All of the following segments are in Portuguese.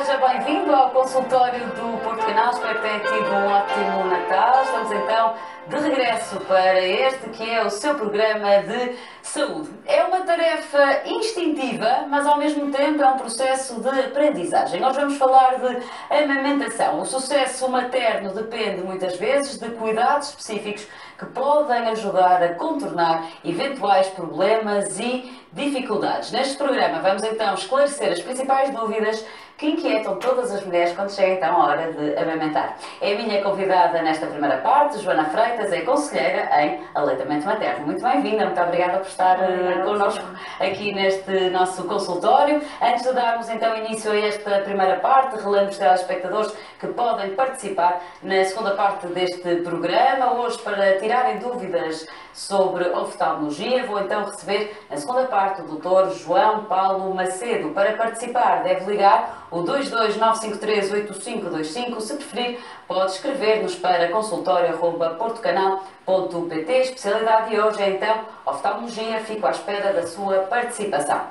Seja bem-vindo ao consultório do Porto Canal. Espero que tenha tido um ótimo Natal. Estamos então de regresso para este que é o seu programa de saúde. É uma tarefa instintiva, mas ao mesmo tempo é um processo de aprendizagem. Hoje vamos falar de amamentação. O sucesso materno depende muitas vezes de cuidados específicos que podem ajudar a contornar eventuais problemas e dificuldades. Neste programa vamos então esclarecer as principais dúvidas que inquietam todas as mulheres quando chega então a hora de amamentar. É a minha convidada nesta primeira parte, Joana Freitas, é conselheira em aleitamento materno. Muito bem-vinda, muito obrigada por estar connosco aqui neste nosso consultório. Antes de darmos então início a esta primeira parte, relembro os telespectadores que podem participar na segunda parte deste programa. Hoje, para tirarem dúvidas sobre oftalmologia, vou então receber na segunda parte o Dr. João Paulo Macedo. Para participar, deve ligar o 229538525. Se preferir, pode escrever-nos para consultório@portocanal.pt. A especialidade de hoje é então oftalmologia. Fico à espera da sua participação.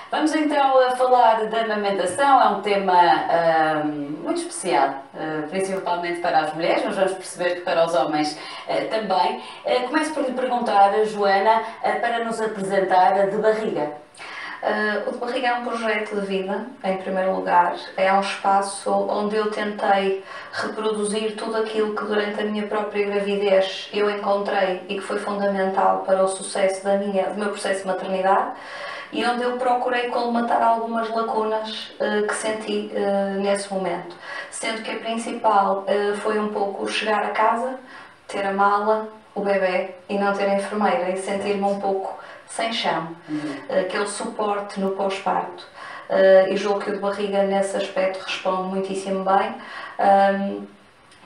Vamos então a falar da amamentação. É um tema muito especial, principalmente para as mulheres, mas vamos perceber que para os homens também. Começo por lhe perguntar, Joana, para nos apresentar De Barriga. O De Barriga é um projeto de vida, em primeiro lugar. É um espaço onde eu tentei reproduzir tudo aquilo que durante a minha própria gravidez eu encontrei e que foi fundamental para o sucesso do meu processo de maternidade, e onde eu procurei colmatar algumas lacunas que senti nesse momento. Sendo que a principal foi um pouco chegar a casa, ter a mala, o bebê e não ter a enfermeira, e sentir-me um pouco sem chão, aquele suporte no pós-parto. E julgo que o De Barriga nesse aspecto responde muitíssimo bem.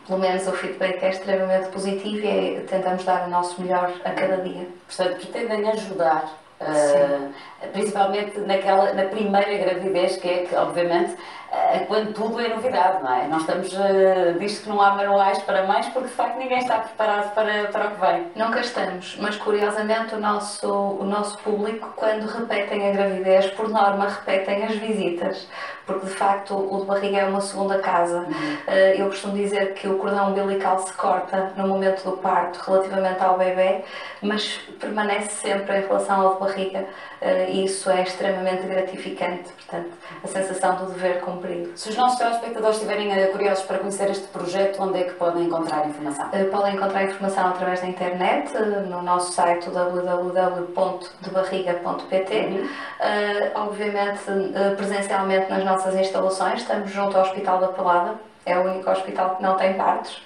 Pelo menos o feedback é extremamente positivo e tentamos dar o nosso melhor a cada dia. Portanto, pretendem ajudar, principalmente na primeira gravidez, que é que, obviamente, quando tudo é novidade, não é? Nós estamos, diz que não há manuais para mães, porque de facto ninguém está preparado para o que vem. Nunca estamos, mas curiosamente o nosso público, quando repetem a gravidez, por norma repetem as visitas, porque de facto o De Barriga é uma segunda casa. Eu costumo dizer que o cordão umbilical se corta no momento do parto relativamente ao bebê, mas permanece sempre em relação ao De Barriga, e isso é extremamente gratificante, portanto, a sensação do dever cumprido. Se os nossos telespectadores estiverem curiosos para conhecer este projeto, onde é que podem encontrar informação? Podem encontrar informação através da internet, no nosso site www.debarriga.pt. Obviamente, presencialmente nas nossas instalações, estamos junto ao Hospital da Pelada, é o único hospital que não tem partos.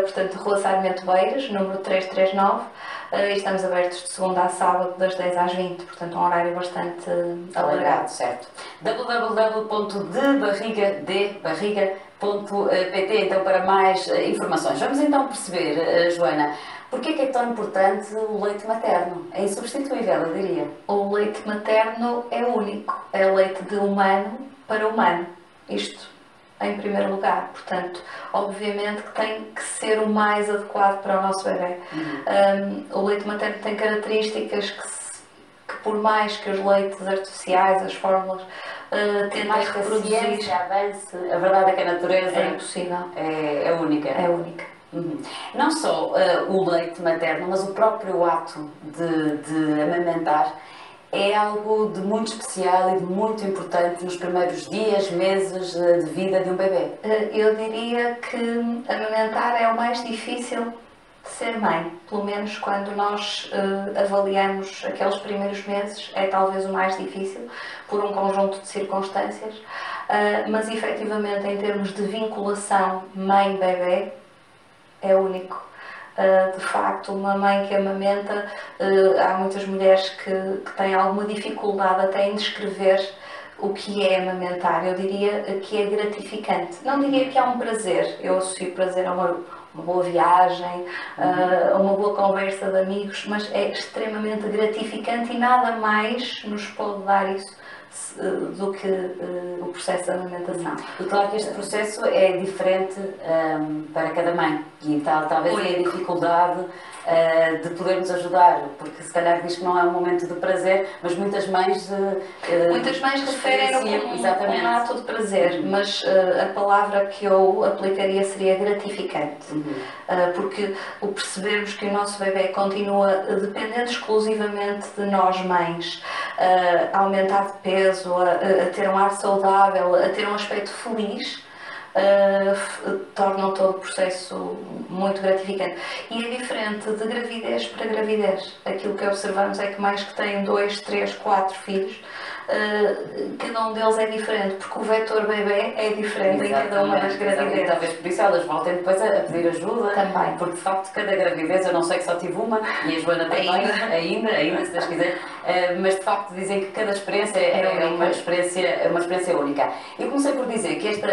Portanto, Rua Sarmento Beiras, número 339, e estamos abertos de segunda a sábado, das 10 às 20, portanto um horário bastante alargado. Certo. www.debarriga.pt, então, para mais informações. Vamos então perceber, Joana, porque é que é tão importante o leite materno? É insubstituível, eu diria. O leite materno é único, é leite de humano para humano, isto em primeiro lugar, portanto, obviamente que tem que ser o mais adequado para o nosso bebê. O leite materno tem características que por mais que os leites artificiais, as fórmulas, tentem reproduzir, avance, a verdade é que a natureza é impossível. É única. É única. Não só o leite materno, mas o próprio ato de amamentar é algo de muito especial e de muito importante nos primeiros dias, meses de vida de um bebê. Eu diria que amamentar é o mais difícil de ser mãe, pelo menos quando nós avaliamos aqueles primeiros meses, é talvez o mais difícil, por um conjunto de circunstâncias, mas efetivamente em termos de vinculação mãe-bebê é único. De facto, uma mãe que amamenta, há muitas mulheres que têm alguma dificuldade até em descrever o que é amamentar. Eu diria que é gratificante. Não diria que é um prazer, eu associo prazer a uma boa viagem, a uma boa conversa de amigos, mas é extremamente gratificante e nada mais nos pode dar isso do que o processo de amamentação. E claro que este processo é diferente para cada mãe e talvez é a dificuldade de podermos ajudar, porque se calhar diz que não é um momento de prazer, mas muitas mães referem-no como um ato de prazer, mas a palavra que eu aplicaria seria gratificante, porque o percebermos que o nosso bebê continua dependente exclusivamente de nós mães, a aumentar de peso, a ter um ar saudável, a ter um aspecto feliz, tornam todo o processo muito gratificante. E é diferente de gravidez para gravidez. Aquilo que observamos é que mães que têm 2, 3, 4 filhos, cada um deles é diferente, porque o vetor bebê é diferente em cada uma das gravidezes. Talvez por isso elas voltem depois a pedir ajuda. Também. Porque de facto cada gravidez, eu não sei que só tive uma, e a Joana também, ainda se Deus quiser, mas de facto dizem que cada experiência é uma experiência única. Eu comecei por dizer que esta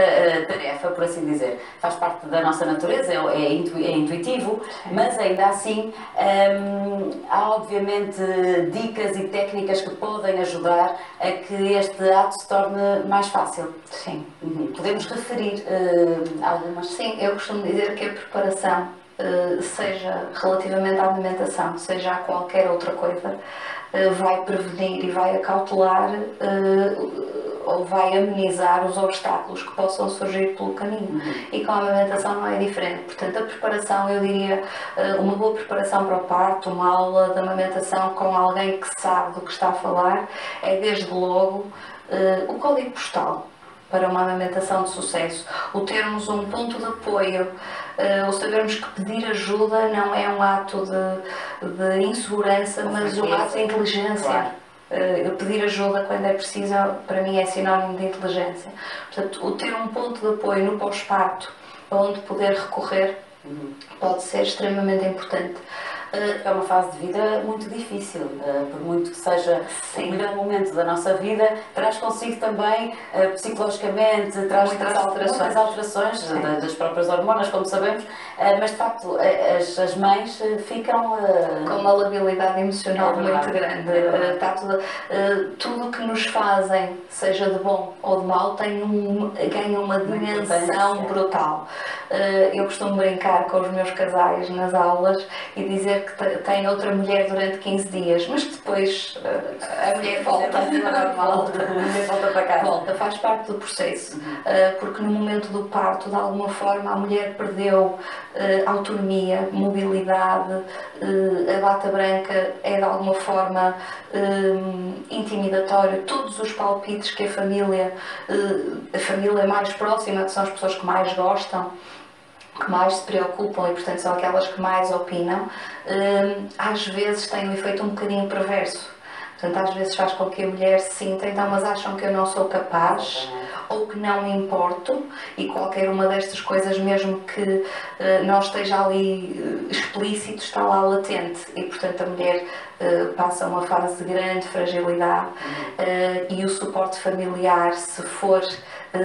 tarefa, por assim dizer, faz parte da nossa natureza, é intuitivo, mas ainda assim há obviamente dicas e técnicas que podem ajudar a que este ato se torne mais fácil. Sim. Podemos referir algumas? Sim, eu costumo dizer que a preparação, seja relativamente à alimentação, seja a qualquer outra coisa, vai prevenir e vai acautelar ou vai amenizar os obstáculos que possam surgir pelo caminho. E com a amamentação não é diferente. Portanto, a preparação, eu diria, uma boa preparação para o parto, uma aula de amamentação com alguém que sabe do que está a falar, é desde logo o código postal para uma amamentação de sucesso. O termos um ponto de apoio, o sabermos que pedir ajuda não é um ato de insegurança, mas um ato de inteligência. Claro. Pedir ajuda quando é preciso, para mim, é sinónimo de inteligência. Portanto, o ter um ponto de apoio no pós-parto, onde poder recorrer, pode ser extremamente importante. É uma fase de vida muito difícil, por muito que seja o melhor momento da nossa vida, traz consigo também, psicologicamente, traz muitas alterações das próprias hormonas, como sabemos, mas de facto as mães ficam com uma labilidade emocional muito grande. Tudo que nos fazem, seja de bom ou de mau, ganha uma dimensão brutal. Eu costumo brincar com os meus casais nas aulas e dizer que tem outra mulher durante 15 dias, mas que depois a mulher volta, volta para cá. Volta, faz parte do processo, porque no momento do parto, de alguma forma, a mulher perdeu autonomia, mobilidade, a bata branca é de alguma forma intimidatória, todos os palpites que a família mais próxima, que são as pessoas que mais gostam, que mais se preocupam e, portanto, são aquelas que mais opinam, às vezes têm um efeito um bocadinho perverso. Portanto, às vezes faz com que a mulher se sinta, então, mas acham que eu não sou capaz ou que não me importo, e qualquer uma destas coisas, mesmo que não esteja ali explícito, está lá latente, e, portanto, a mulher passa uma fase de grande fragilidade, e o suporte familiar, se for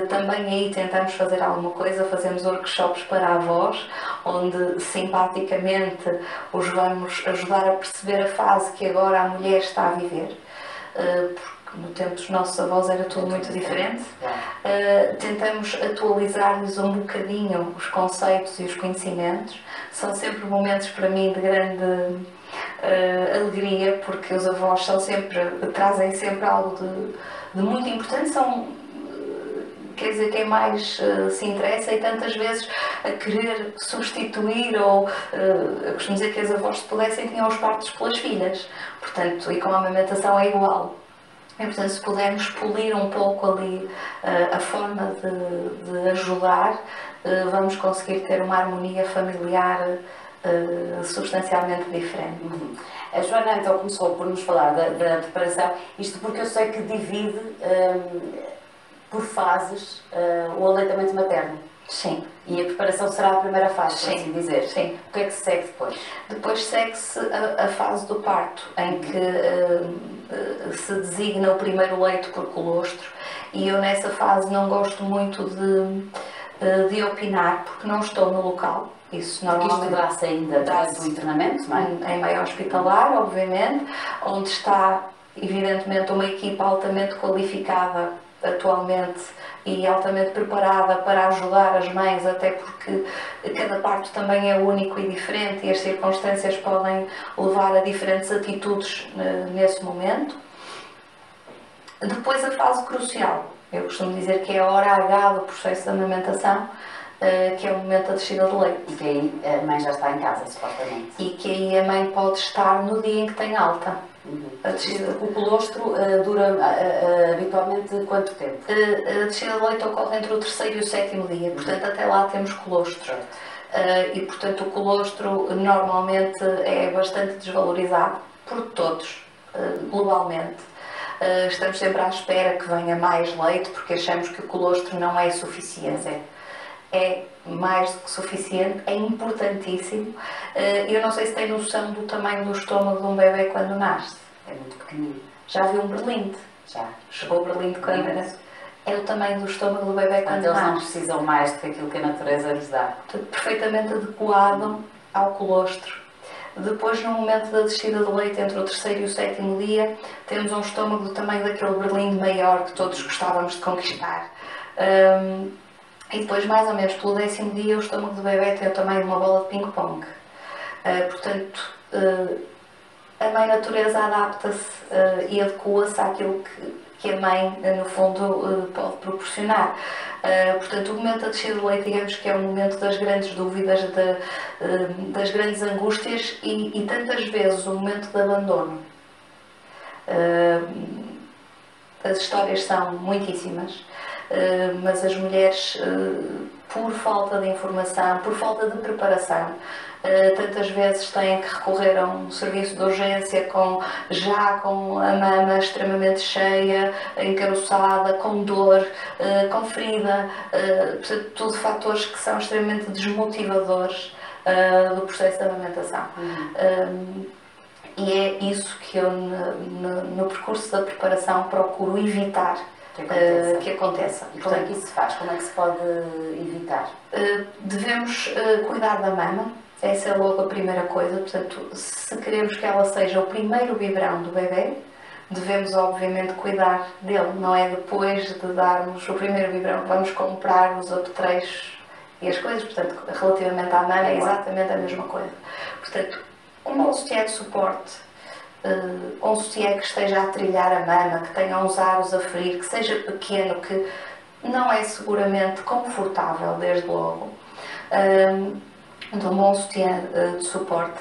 também aí tentamos fazer alguma coisa, fazemos workshops para avós, onde simpaticamente os vamos ajudar a perceber a fase que agora a mulher está a viver, porque no tempo dos nossos avós era tudo muito diferente. Tentamos atualizar-lhes um bocadinho os conceitos e os conhecimentos. São sempre momentos para mim de grande alegria, porque os avós trazem sempre algo de muito importante. Quer dizer, quem mais se interessa, e tantas vezes a querer substituir, ou eu costumo dizer que as avós, se pudessem, tinham os partos pelas filhas, portanto, e com a amamentação é igual. E, portanto, se pudermos polir um pouco ali a forma de ajudar, vamos conseguir ter uma harmonia familiar substancialmente diferente. A Joana então começou por nos falar da preparação, isto porque eu sei que divide por fases o aleitamento materno. Sim. E a preparação será a primeira fase, por assim dizer. Sim. O que é que se segue depois? Depois segue-se a fase do parto, em que se designa o primeiro leito por colostro, e eu nessa fase não gosto muito de opinar, porque não estou no local. Isso normalmente dá-se ainda durante o internamento, não é? Em meio hospitalar, obviamente, onde está evidentemente uma equipa altamente qualificada atualmente e altamente preparada para ajudar as mães, até porque cada parto também é único e diferente e as circunstâncias podem levar a diferentes atitudes nesse momento. Depois a fase crucial, eu costumo dizer que é a hora H do processo de amamentação, que é o momento da descida de leite. E que aí a mãe já está em casa, supostamente. E que aí a mãe pode estar no dia em que tem alta. A descida. O colostro dura habitualmente quanto tempo? A descida de leite ocorre entre o terceiro e o sétimo dia, portanto até lá temos colostro. E portanto o colostro normalmente é bastante desvalorizado por todos, globalmente. Estamos sempre à espera que venha mais leite porque achamos que o colostro não é suficiente. É mais do que suficiente, é importantíssimo. Eu não sei se tem noção do tamanho do estômago de um bebê quando nasce. É muito pequenino. Já viu um berlinde? Já. Chegou o berlinde quando era? É o tamanho do estômago do bebê quando eles nasce. não precisam mais do que aquilo que a natureza lhes dá. Portanto, perfeitamente adequado ao colostro. Depois, no momento da descida de leite, entre o terceiro e o sétimo dia, temos um estômago do tamanho daquele berlinde maior que todos gostávamos de conquistar. E depois, mais ou menos pelo 10º dia, o estômago do bebê tem o tamanho de uma bola de ping-pong. Portanto, a mãe natureza adapta-se e adequa-se àquilo que a mãe, no fundo, pode proporcionar. Portanto, o momento da descida de leite, digamos que é o momento das grandes dúvidas, das grandes angústias e tantas vezes o momento de abandono. As histórias são muitíssimas, mas as mulheres, por falta de informação, por falta de preparação, tantas vezes têm que recorrer a um serviço de urgência com a mama extremamente cheia, encaroçada, com dor, com ferida, portanto, tudo fatores que são extremamente desmotivadores do processo de amamentação. E é isso que eu, no percurso da preparação, procuro evitar que aconteça. E como é que isso se faz? Como é que se pode evitar? Devemos cuidar da mama. Essa é logo a primeira coisa. Portanto, se queremos que ela seja o primeiro biberão do bebê, devemos obviamente cuidar dele. Não é depois de darmos o primeiro biberão que vamos comprar os apetrechos e as coisas. Portanto, relativamente à mama é exatamente a mesma coisa. Portanto, um bom sutiã de suporte, um sutiã que esteja a trilhar a mama, que tenha uns aros a ferir, que seja pequeno, que não é seguramente confortável desde logo. Um bom sutiã de suporte.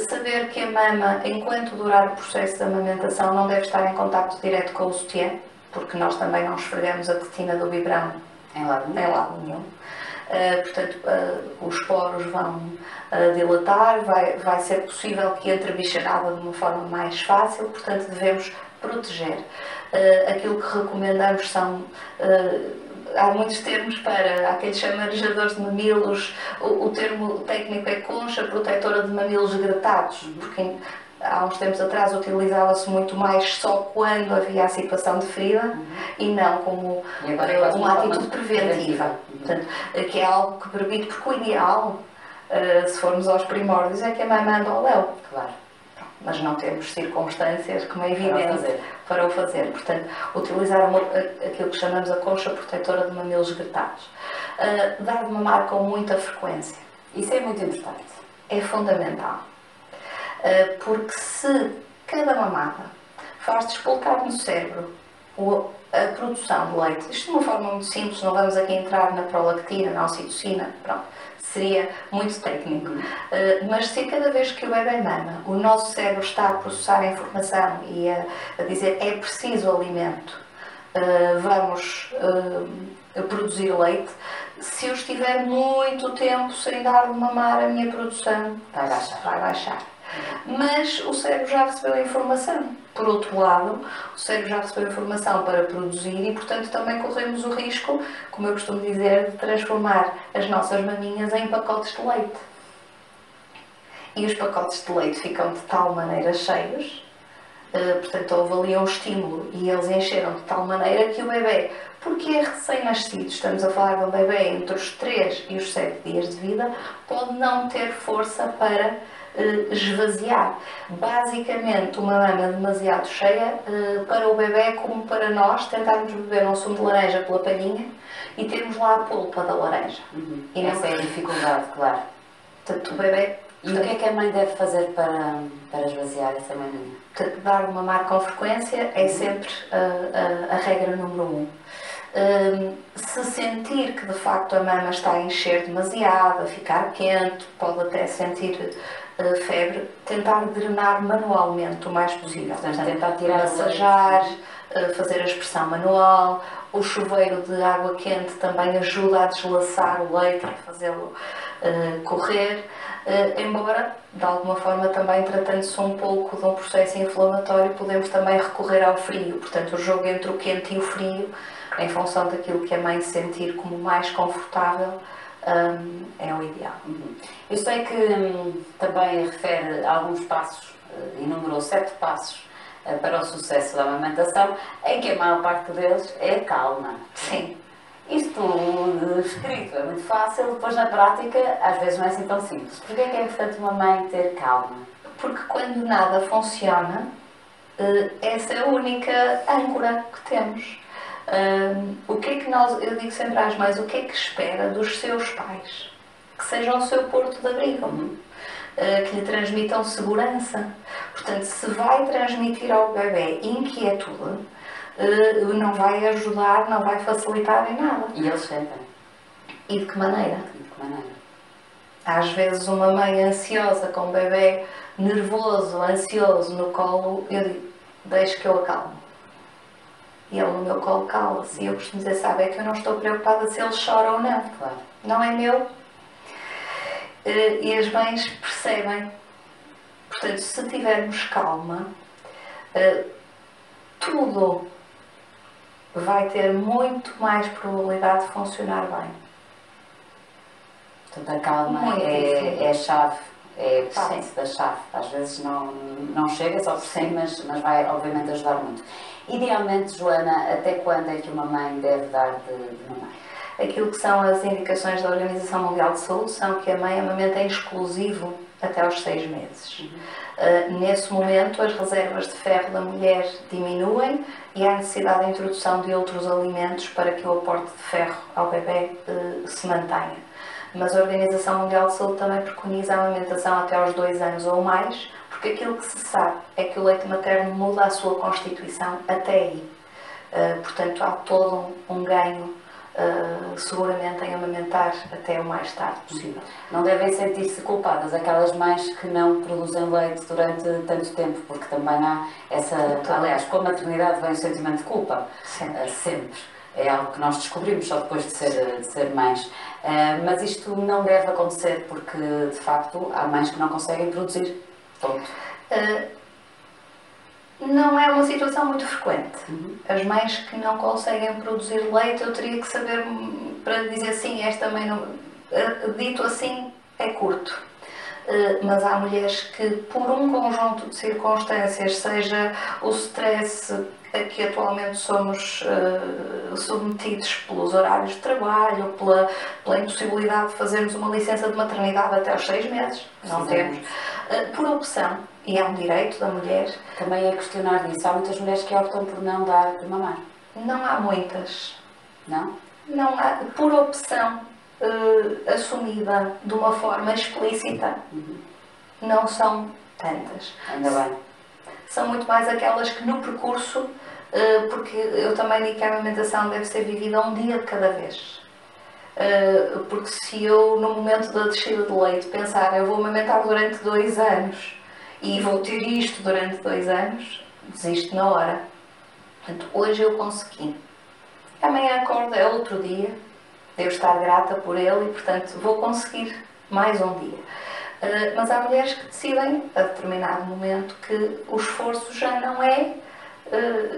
Saber que a mama, enquanto durar o processo de amamentação, não deve estar em contacto direto com o sutiã, porque nós também não esfregamos a tetina do biberão em lado nenhum. Portanto, os poros vão dilatar, vai ser possível que entre bicharada de uma forma mais fácil, portanto devemos proteger. Aquilo que recomendamos são, há muitos termos há quem chama arejadores de mamilos, o termo técnico é concha protetora de mamilos gretados, porque há uns tempos atrás utilizava-se muito mais só quando havia a situação de ferida e não como uma atitude preventiva. Portanto, que é algo que permite, porque o ideal, se formos aos primórdios, é que a mãe manda ao léu. Claro. Mas não temos circunstâncias, como é evidente, para o fazer. Portanto, utilizar aquilo que chamamos a concha protetora de mamilos gretados. Dar de mamar com muita frequência. Isso é muito importante. É fundamental. Porque se cada mamada faz despoltar no cérebro a produção de leite, isto de uma forma muito simples, não vamos aqui entrar na prolactina, na ocitocina, pronto, seria muito técnico, mas se cada vez que o bebê mama, o nosso cérebro está a processar a informação e a dizer é preciso alimento, vamos produzir leite, se eu estiver muito tempo sem dar de mamar, a minha produção vai baixar. Mas o cérebro já recebeu a informação. Por outro lado, o cérebro já recebeu a informação para produzir e, portanto, também corremos o risco, como eu costumo dizer, de transformar as nossas maminhas em pacotes de leite. E os pacotes de leite ficam de tal maneira cheios, portanto, houve ali um estímulo e eles encheram de tal maneira que o bebê, porque é recém-nascido, estamos a falar de um bebê entre os 3 e os 7 dias de vida, pode não ter força para esvaziar. Basicamente, uma mama demasiado cheia para o bebê, como para nós, tentarmos beber um sumo de laranja pela palhinha e termos lá a polpa da laranja. E essa é a dificuldade, claro. Portanto, o bebê... E o que é que a mãe deve fazer para esvaziar essa maminha? Dar de mamar com frequência é sempre a regra número 1. Se sentir que de facto a mama está a encher demasiado, a ficar quente, pode até sentir febre, tentar drenar manualmente o mais possível. Portanto, tentar tirar massajar, fazer a expressão manual. O chuveiro de água quente também ajuda a deslaçar o leite, a fazê-lo correr. Embora, de alguma forma, também tratando-se um pouco de um processo inflamatório, podemos também recorrer ao frio. Portanto, o jogo entre o quente e o frio, em função daquilo que a mãe sentir como mais confortável, é o ideal. Eu sei que também refere alguns passos, enumerou 7 passos para o sucesso da amamentação, em que a maior parte deles é a calma. Sim. Isto escrito é muito fácil, depois na prática às vezes não é assim tão simples. Porquê é que é importante uma mãe ter calma? Porque quando nada funciona, essa é a única âncora que temos. O que é que eu digo sempre às mães, o que é que espera dos seus pais? Que sejam o seu porto de abrigo, que lhe transmitam segurança. Portanto, se vai transmitir ao bebê inquietude, não vai ajudar, não vai facilitar em nada. E eles sentem. E de que maneira? E de que maneira? Às vezes uma mãe ansiosa com um bebê nervoso, ansioso no colo, eu digo, deixe que eu acalmo. E ele no meu colo cala-se. E eu costumo dizer, sabe, é que eu não estou preocupada se ele chora ou não. Claro. Não é meu. E as mães percebem. Portanto, se tivermos calma, tudo vai ter muito mais probabilidade de funcionar bem. Portanto, a calma é a chave, é parte da chave. Às vezes não chega só por si, mas vai obviamente ajudar muito. Idealmente, Joana, até quando é que uma mãe deve dar de mamar? Aquilo que são as indicações da Organização Mundial de Saúde são que a mãe amamenta em exclusivo até aos 6 meses. Nesse momento, as reservas de ferro da mulher diminuem e há necessidade de introdução de outros alimentos para que o aporte de ferro ao bebê se mantenha. Mas a Organização Mundial de Saúde também preconiza a amamentação até aos 2 anos ou mais, porque aquilo que se sabe é que o leite materno muda a sua constituição até aí. Portanto, há todo um ganho seguramente em amamentar até o mais tarde possível. Não devem sentir-se culpadas aquelas mães que não produzem leite durante tanto tempo, porque também há essa... Aliás, com a maternidade vem o sentimento de culpa. Sempre. É algo que nós descobrimos só depois de ser mães. Mas isto não deve acontecer porque, de facto, há mães que não conseguem produzir. Ponto. Não é uma situação muito frequente. As mães que não conseguem produzir leite, eu teria que saber para dizer sim, esta mãe não... Dito assim, é curto. Mas há mulheres que, por um conjunto de circunstâncias, seja o stress a que atualmente somos submetidos pelos horários de trabalho, pela impossibilidade de fazermos uma licença de maternidade até aos 6 meses, não temos, por opção, e é um direito da mulher. Também é questionar disso. Há muitas mulheres que optam por não dar de mamar. Não há muitas. Não? Não há, por opção assumida de uma forma explícita, não são tantas. Ainda bem. São muito mais aquelas que no percurso, porque eu também digo que a amamentação deve ser vivida um dia de cada vez. Porque se eu, no momento da descida de leite, pensar eu vou amamentar durante 2 anos e vou ter isto durante 2 anos, desisto na hora. Portanto, hoje eu consegui. Amanhã acordo, é outro dia, devo estar grata por ele e, portanto, vou conseguir mais um dia. Mas há mulheres que decidem, a determinado momento, que o esforço já não é,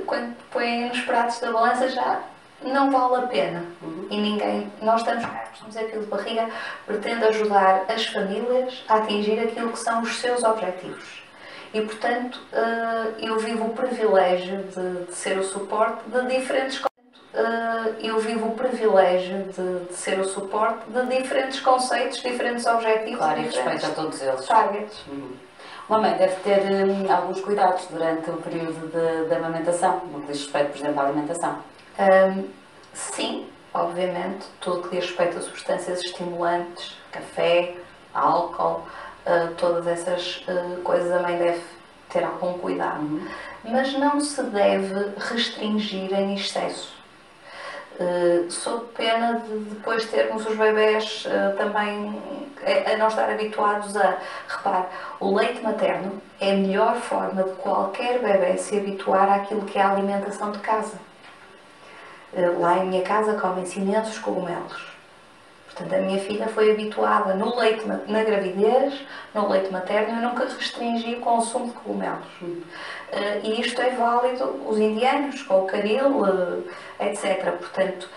quando põem nos pratos da balança, já não vale a pena. E ninguém, nós estamos, vamos dizer, aquilo de barriga, pretende ajudar as famílias a atingir aquilo que são os seus objetivos. E, portanto, eu vivo o privilégio de ser o suporte de diferentes coisas. eu vivo o privilégio de ser o suporte de diferentes conceitos, diferentes objetivos, Claro, e diferentes respeito a todos eles. targets. Uma mãe deve ter alguns cuidados durante o período de amamentação, no que diz respeito, por exemplo, à alimentação. Sim, obviamente, tudo que diz respeito a substâncias estimulantes, café, álcool, todas essas coisas a mãe deve ter algum cuidado. Mas não se deve restringir em excesso. Sob pena de depois termos os bebés também a não estar habituados a... Repare, o leite materno é a melhor forma de qualquer bebé se habituar àquilo que é a alimentação de casa. Lá em minha casa comem-se imensos cogumelos. Portanto, a minha filha foi habituada no leite, na gravidez, no leite materno, eu nunca restringi o consumo de cogumelos. E isto é válido, os indianos, com o caril, etc. Portanto,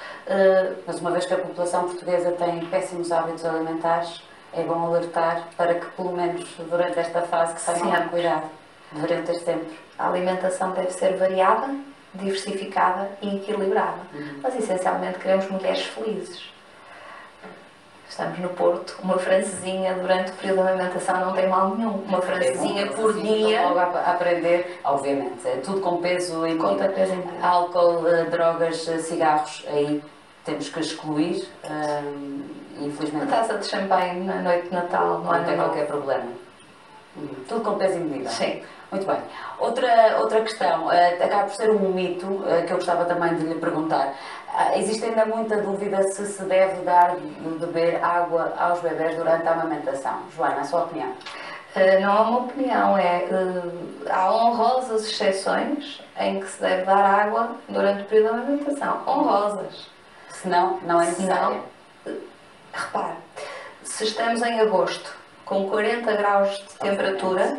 Mas uma vez que a população portuguesa tem péssimos hábitos alimentares, é bom alertar para que, pelo menos durante esta fase, que tenham cuidado. Deveriam ter sempre. a alimentação deve ser variada, diversificada e equilibrada. Mas, essencialmente, queremos mulheres felizes. Estamos no Porto, uma francesinha durante o período de alimentação não tem mal nenhum. Uma francesinha por dia. Logo a aprender, obviamente, tudo com peso e Conta peso em dia. álcool, drogas, cigarros, aí temos que excluir, Uma infelizmente taça de champanhe na noite de Natal não tem qualquer problema. Tudo com peso e medida. Sim. Muito bem. Outra questão, acaba por ser um mito que eu gostava também de lhe perguntar. Existe ainda muita dúvida se deve dar de beber água aos bebés durante a amamentação. Joana, a sua opinião? Não é uma opinião, há honrosas exceções em que se deve dar água durante o período de alimentação. Honrosas. Senão, não é necessário. Repare, se estamos em agosto com 40 graus de temperatura,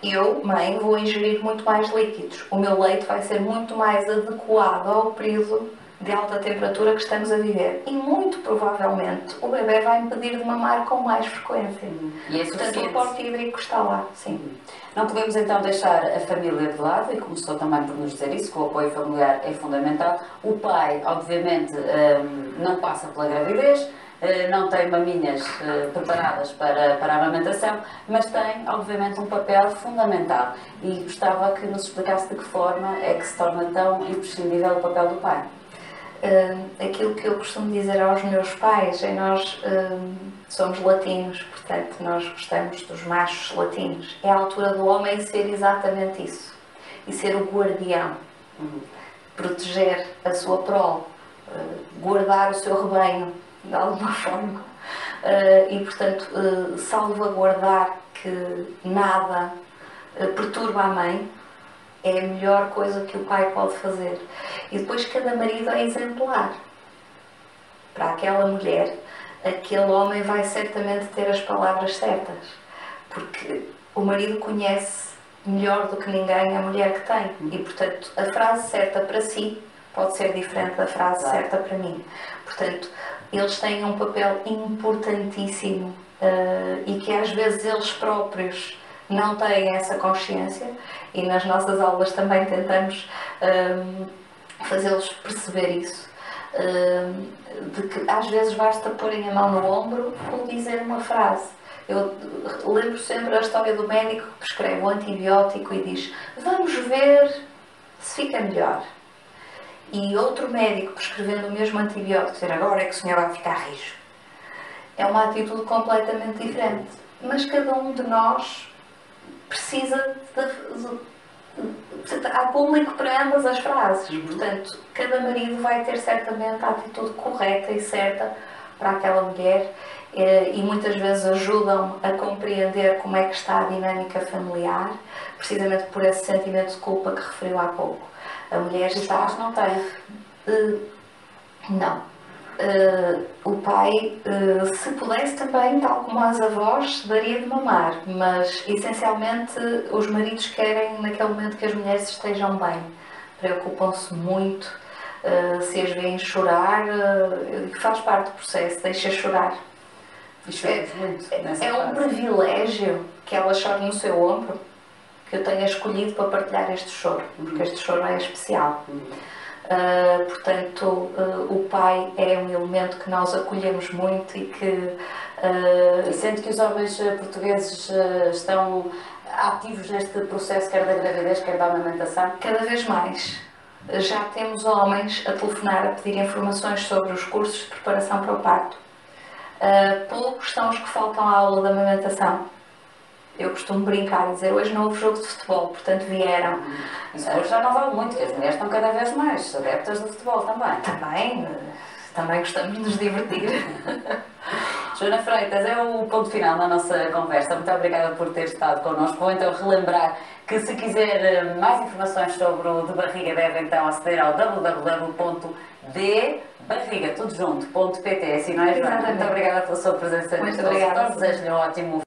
eu, mãe, vou ingerir muito mais líquidos. O meu leite vai ser muito mais adequado ao período de alta temperatura que estamos a viver. E muito provavelmente o bebê vai me pedir de mamar com mais frequência. E é Portanto, suficiente. o porte hídrico está lá, sim. Não podemos então deixar a família de lado, e começou também por nos dizer isso, que o apoio familiar é fundamental. O pai, obviamente, não passa pela gravidez, não tem maminhas preparadas para a amamentação, mas tem, obviamente, um papel fundamental. E gostava que nos explicasse de que forma é que se torna tão imprescindível o papel do pai. Aquilo que eu costumo dizer aos meus pais é nós somos latinos, portanto nós gostamos dos machos latinos. É a altura do homem ser exatamente isso. E ser o guardião. Proteger a sua prole. Guardar o seu rebanho, de alguma forma. E portanto salvaguardar que nada perturba a mãe. É a melhor coisa que o pai pode fazer. E depois cada marido é exemplar. Para aquela mulher, aquele homem vai certamente ter as palavras certas. Porque o marido conhece melhor do que ninguém a mulher que tem. E, portanto, a frase certa para si pode ser diferente da frase certa para mim. Portanto, eles têm um papel importantíssimo e que às vezes eles próprios não têm essa consciência, e nas nossas aulas também tentamos fazê-los perceber isso, de que às vezes basta porem a mão no ombro ou dizer uma frase. Eu lembro sempre a história do médico que prescreve o antibiótico e diz: vamos ver se fica melhor. E outro médico prescrevendo o mesmo antibiótico dizer: agora é que o senhor vai ficar rijo. É uma atitude completamente diferente, mas cada um de nós precisa há público para ambas as frases. Portanto, cada marido vai ter certamente a atitude correta e certa para aquela mulher e muitas vezes ajudam a compreender como é que está a dinâmica familiar, precisamente por esse sentimento de culpa que referiu há pouco. A mulher está... Os pais não têm? Não. O pai, se pudesse também, tal como as avós, daria de mamar, mas essencialmente os maridos querem naquele momento que as mulheres estejam bem, preocupam-se muito, se as veem chorar, faz parte do processo, deixa chorar. É um privilégio que ela chore no seu ombro, que eu tenha escolhido para partilhar este choro, porque este choro é especial. Portanto, o pai é um elemento que nós acolhemos muito e que... E sente que os homens portugueses estão ativos neste processo, quer da gravidez, quer da amamentação? Cada vez mais. Já temos homens a telefonar a pedir informações sobre os cursos de preparação para o parto. Poucos são os que faltam à aula da amamentação. Eu costumo brincar e dizer, hoje não houve jogo de futebol, portanto vieram. Isso hoje já não vale muito, que as mulheres estão cada vez mais adeptas do futebol também. Também gostamos de nos divertir. Joana Freitas, é o ponto final na nossa conversa. Muito obrigada por ter estado connosco. Vou então relembrar que se quiser mais informações sobre o De Barriga deve então aceder ao www.debarriga.pt. Assim, não é, Joana? Muito obrigada pela sua presença. Muito obrigada. Desejo-lhe um ótimo